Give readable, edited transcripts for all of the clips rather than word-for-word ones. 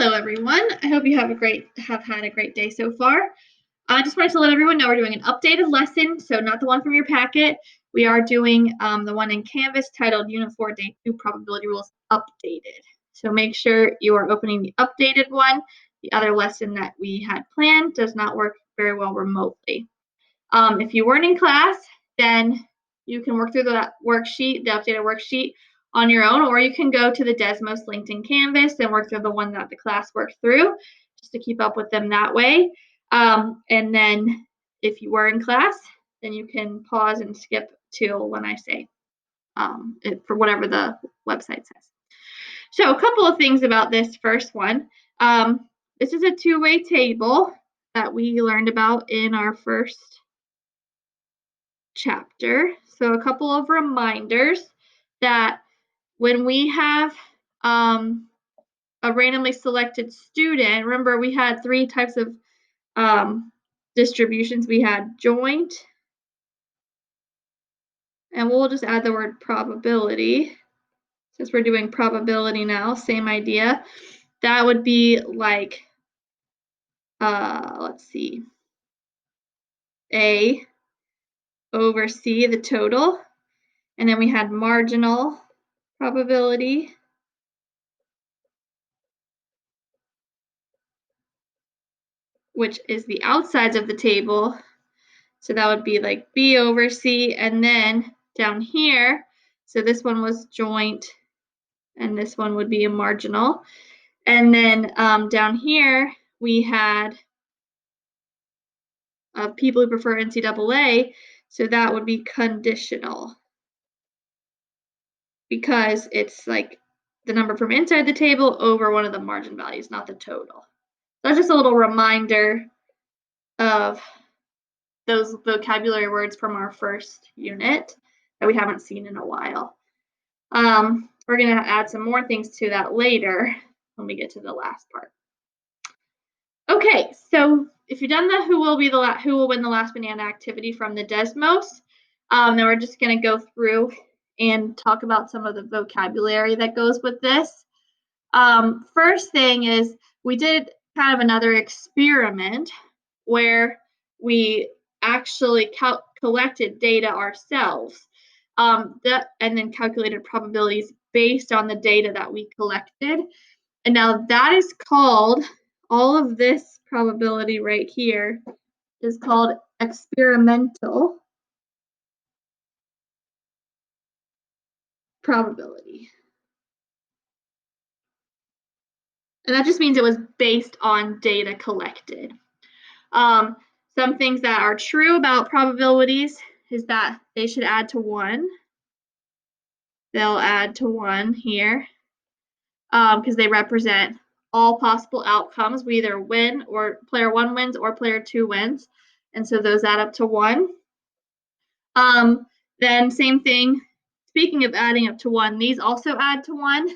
Hello, everyone. I hope you have had a great day so far. I just wanted to let everyone know we're doing an updated lesson, so not the one from your packet. We are doing the one in Canvas titled U4D02 Probability Rules Updated. So make sure you are opening the updated one. The other lesson that we had planned does not work very well remotely. If you weren't in class, then you can work through the worksheet, the updated worksheet, on your own, or you can go to the Desmos linked in Canvas and work through the one that the class worked through, just to keep up with them that way. And then if you were in class, then you can pause and skip till when I say for whatever the website says. So a couple of things about this first one. This is a two-way table that we learned about in our first chapter. So a couple of reminders that when we have a randomly selected student, remember we had three types of distributions. We had joint, and we'll just add the word probability since we're doing probability now, same idea. That would be like, let's see, A over C, the total. And then we had marginal probability, which is the outsides of the table. So that would be like B over C. And then down here, so this one was joint, and this one would be a marginal. And then down here, we had people who prefer NCAA. So that would be conditional, because it's like the number from inside the table over one of the margin values, not the total. That's just a little reminder of those vocabulary words from our first unit that we haven't seen in a while. We're going to add some more things to that later when we get to the last part. Okay, so if you've done the who will win the last banana activity from the Desmos, then we're just going to go through and talk about some of the vocabulary that goes with this. First thing is we did kind of another experiment where we actually collected data ourselves, and then calculated probabilities based on the data that we collected. And now that is called, all of this probability right here is called experimental probability. And that just means it was based on data collected. Some things that are true about probabilities is that they should add to 1. They'll add to 1 here because they represent all possible outcomes. We either win, or player 1 wins, or player 2 wins. And so those add up to 1. Then same thing, speaking of adding up to 1, these also add to 1.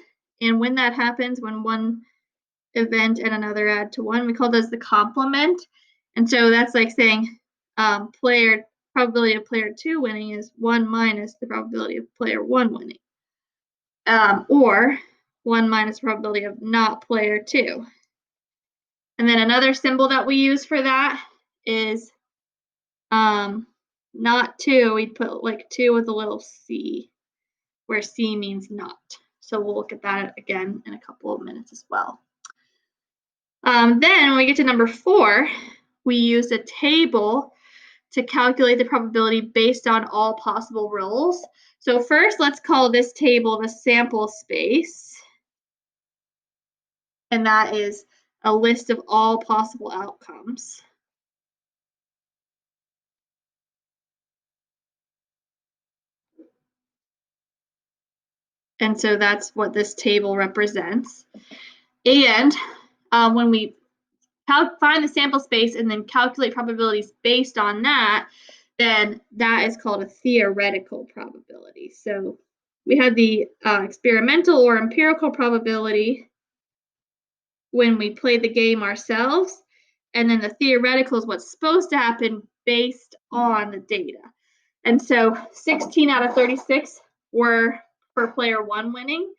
And when that happens, when one event and another add to 1, we call those the complement. And so that's like saying probability of player 2 winning is 1 minus the probability of player 1 winning. Or 1 minus the probability of not player 2. And then another symbol that we use for that is not 2. We'd put like 2 with a little c, where c means not. So we'll look at that again in a couple of minutes as well. Then when we get to number 4, we use a table to calculate the probability based on all possible roles. So first, let's call this table the sample space. And that is a list of all possible outcomes. And so that's what this table represents. And when we find the sample space and then calculate probabilities based on that, then that is called a theoretical probability. So we had the experimental or empirical probability when we play the game ourselves, and then the theoretical is what's supposed to happen based on the data. And so 16 out of 36 were for player 1 winning,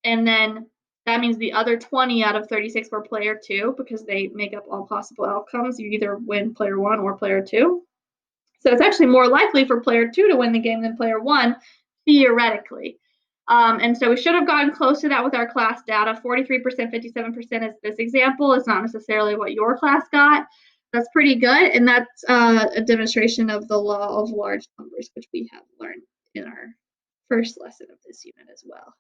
and then That means the other 20 out of 36 were player 2 because they make up all possible outcomes. You either win player 1 or player 2. So it's actually more likely for player 2 to win the game than player 1, theoretically. And so we should have gotten close to that with our class data. 43%, 57% is this example. It's not necessarily what your class got. That's pretty good, and that's a demonstration of the law of large numbers, which we have learned in our first lesson of this unit as well.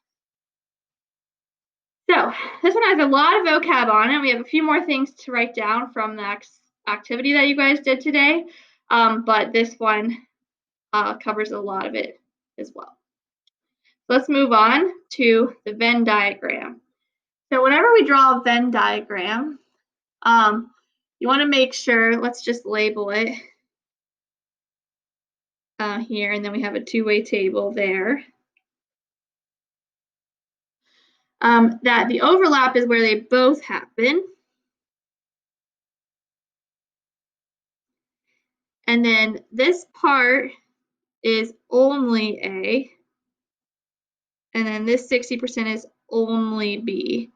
So this one has a lot of vocab on it. We have a few more things to write down from the activity that you guys did today, but this one covers a lot of it as well. Let's move on to the Venn diagram. So whenever we draw a Venn diagram, you want to make sure, let's just label it here, and then we have a two-way table there. That the overlap is where they both happen. And then this part is only A. And then this 60% is only B.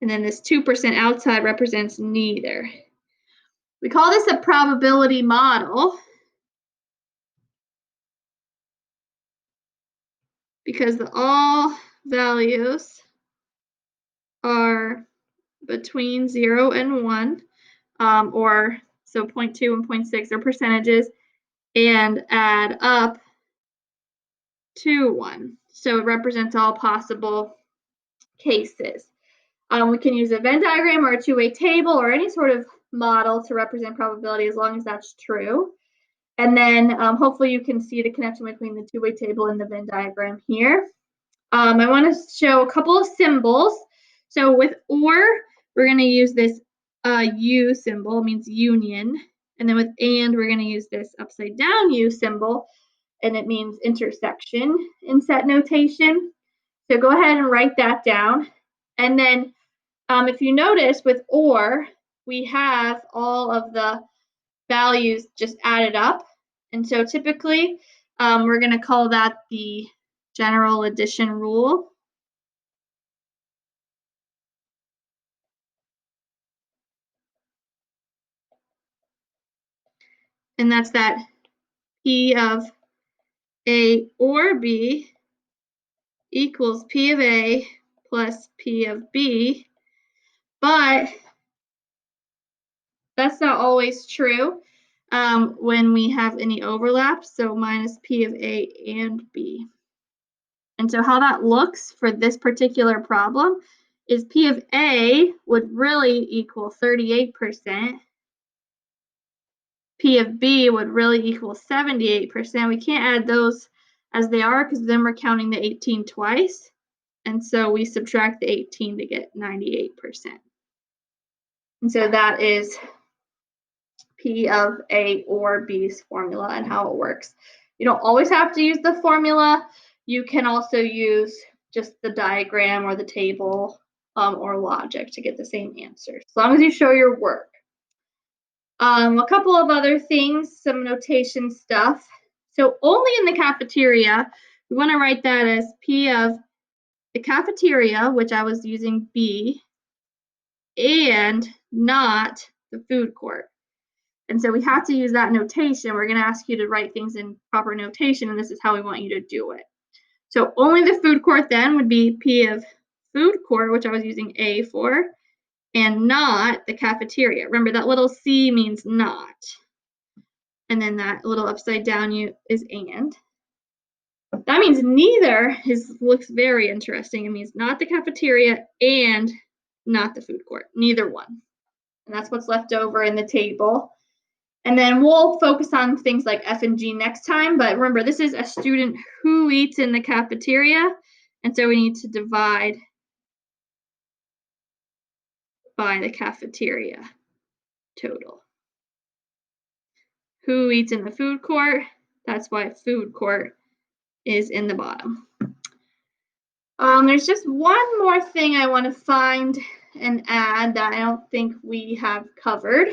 And then this 2% outside represents neither. We call this a probability model because all values are between 0 and 1, or so 0.2 and 0.6 are percentages, and add up to 1. So it represents all possible cases. We can use a Venn diagram or a two-way table or any sort of model to represent probability as long as that's true. And then hopefully you can see the connection between the two-way table and the Venn diagram here. I want to show a couple of symbols. So with or, we're going to use this U symbol, it means union. And then with and, we're going to use this upside down U symbol, and it means intersection in set notation. So go ahead and write that down. And then if you notice with or, we have all of the values just added up. And so typically we're going to call that the general addition rule. And that's that P of A or B equals P of A plus P of B. But that's not always true when we have any overlap, so minus P of A and B. And so how that looks for this particular problem is P of A would really equal 38%. P of B would really equal 78%. We can't add those as they are because then we're counting the 18 twice. And so we subtract the 18 to get 98%. And so that is P of A or B's formula and how it works. You don't always have to use the formula. You can also use just the diagram or the table or logic to get the same answer, as long as you show your work. A couple of other things, some notation stuff. So only in the cafeteria, we want to write that as P of the cafeteria, which I was using B, and not the food court. And so we have to use that notation. We're going to ask you to write things in proper notation, and this is how we want you to do it. So only the food court then would be P of food court, which I was using A for, and not the cafeteria. Remember, that little C means not. And then that little upside down U is and. That means neither looks very interesting. It means not the cafeteria and not the food court, neither one. And that's what's left over in the table. And then we'll focus on things like F and G next time. But remember, this is a student who eats in the cafeteria. And so we need to divide by the cafeteria total. Who eats in the food court? That's why food court is in the bottom. There's just one more thing I want to find and add that I don't think we have covered,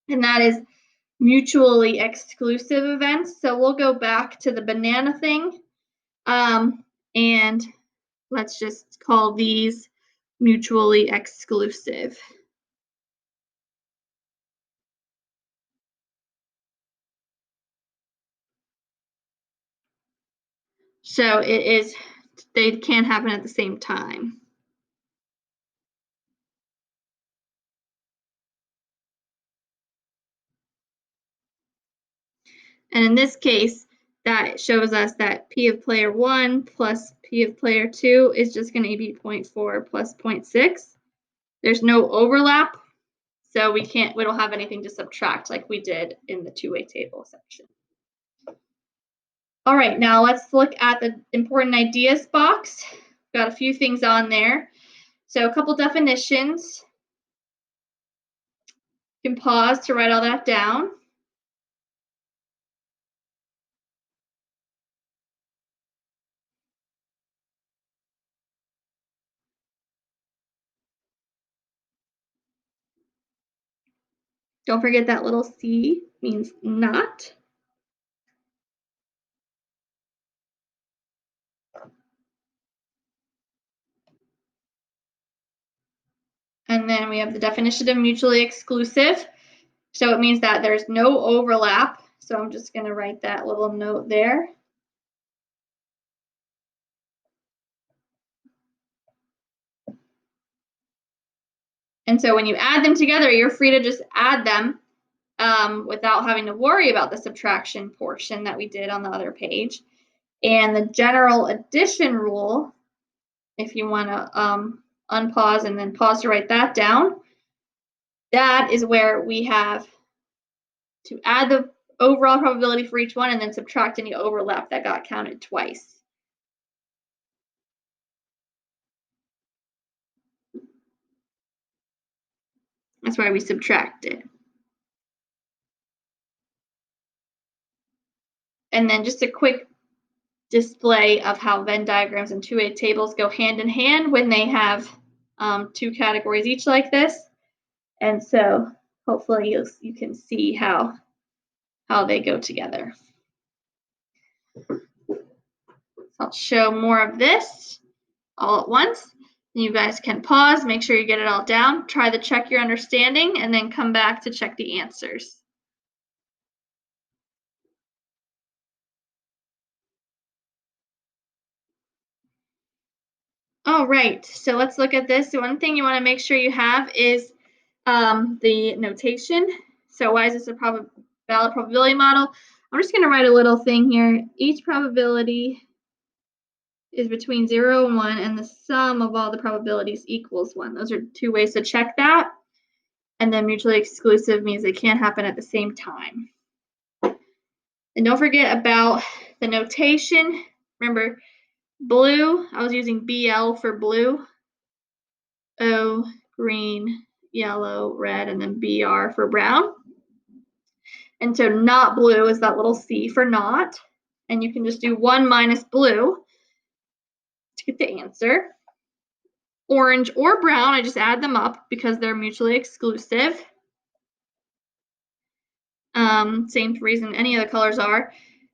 and that is mutually exclusive events. So we'll go back to the banana thing, and let's just call these mutually exclusive. So it is, they can't happen at the same time. And in this case, that shows us that P of player 1 plus P of player 2 is just going to be 0.4 plus 0.6. There's no overlap, so we don't have anything to subtract like we did in the two-way table section. All right, now let's look at the important ideas box. Got a few things on there. So a couple definitions. You can pause to write all that down. Don't forget that little C means not. And then we have the definition of mutually exclusive. So it means that there's no overlap. So I'm just going to write that little note there. And so when you add them together, you're free to just add them without having to worry about the subtraction portion that we did on the other page. And the general addition rule, if you want to unpause and then pause to write that down, that is where we have to add the overall probability for each one and then subtract any overlap that got counted twice. That's why we subtract it. And then just a quick display of how Venn diagrams and two-way tables go hand in hand when they have two categories each like this. And so hopefully you can see how they go together. I'll show more of this all at once. You guys can pause, make sure you get it all down, try to check your understanding, and then come back to check the answers. All right, so let's look at this. So one thing you want to make sure you have is the notation. So why is this a valid probability model? I'm just going to write a little thing here. Each probability is between 0 and 1, and the sum of all the probabilities equals 1. Those are two ways to check that. And then mutually exclusive means they can't happen at the same time. And don't forget about the notation. Remember, blue, I was using BL for blue. O, green, yellow, red, and then BR for brown. And so not blue is that little C for not. And you can just do 1 minus blue to get the answer. Orange or brown, I just add them up because they're mutually exclusive. Same reason any of the colors are.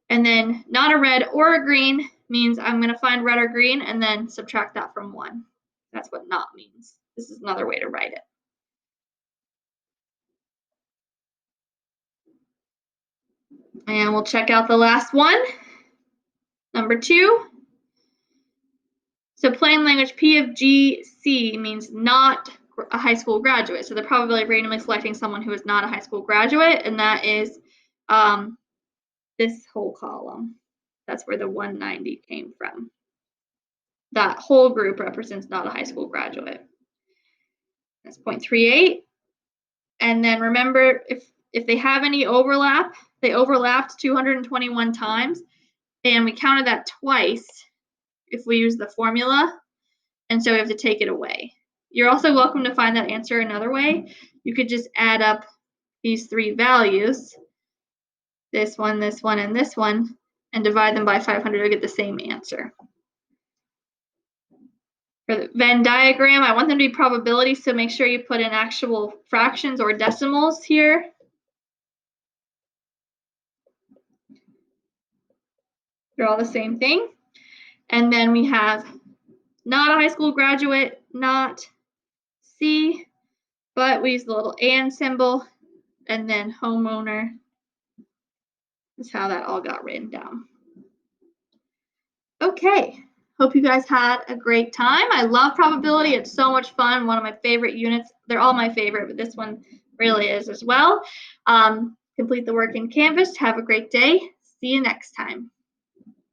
And then not a red or a green means I'm going to find red or green and then subtract that from 1. That's what not means. This is another way to write it. And we'll check out the last one, number 2. So plain language P of GC means not a high school graduate. So the probability of randomly selecting someone who is not a high school graduate, and that is this whole column. That's where the 190 came from. That whole group represents not a high school graduate. That's 0.38. And then remember, if they have any overlap, they overlapped 221 times, and we counted that twice if we use the formula, and so we have to take it away. You're also welcome to find that answer another way. You could just add up these 3 values, this one, and this one, and divide them by 500 to get the same answer. For the Venn diagram, I want them to be probabilities, so make sure you put in actual fractions or decimals here. They're all the same thing. And then we have not a high school graduate, not C, but we use the little and symbol, and then homeowner is how that all got written down. Okay, hope you guys had a great time. I love probability. It's so much fun. One of my favorite units. They're all my favorite, but this one really is as well. Complete the work in Canvas. Have a great day. See you next time.